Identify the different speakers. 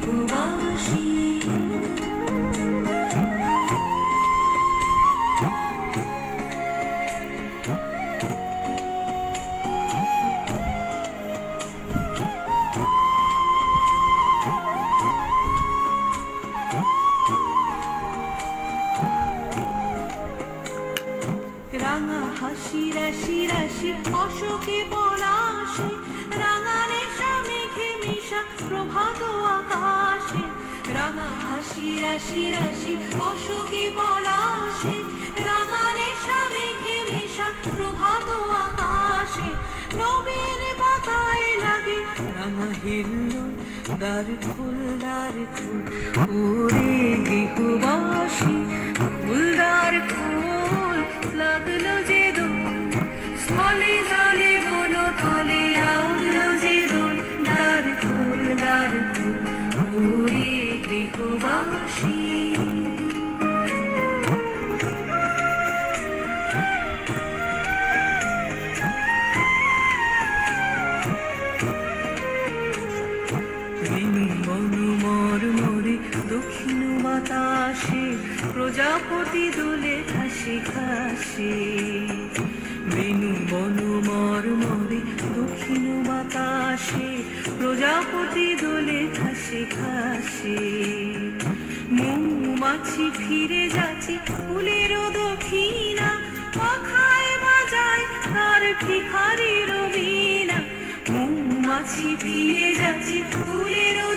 Speaker 1: গৃহবাসী। রাঙা হাসি রাশি রাশি অশোকে পলাশে, রাঙা রেশা মেঘে মিশা প্রভাত আকাশে। রাঙা হাসি রাশি রাশি অশোকে পলাশে, রাঙা রেশা মেঘে মিশা প্রভাত আকাশে। নবীন পাতায় লাগে রাঙা হিল্লোল, দ্বার ফুল দ্বার ফুল ওরে গৃহবাসী। ফুলদার ফুল লাগলো যে দোল, স্থলে জলে বন তলে লাগলো যে দোল। দ্বার ফুল ওরে গৃহবাসী। দক্ষিণ বাতাসে প্রজাপতি দোলে ঘাসে ঘাসে। বেনু বনু মরমরে দক্ষিণ বাতাসে প্রজাপতি দোলে ঘাসে ঘাসে। মৌমাছি ফিরে যাচ্ছে ফুলেরও দক্ষিণা, পাখায় বাজায় তার ভিখারির বীণা। মৌমাছি ফিরে যাচ্ছে ফুলেরও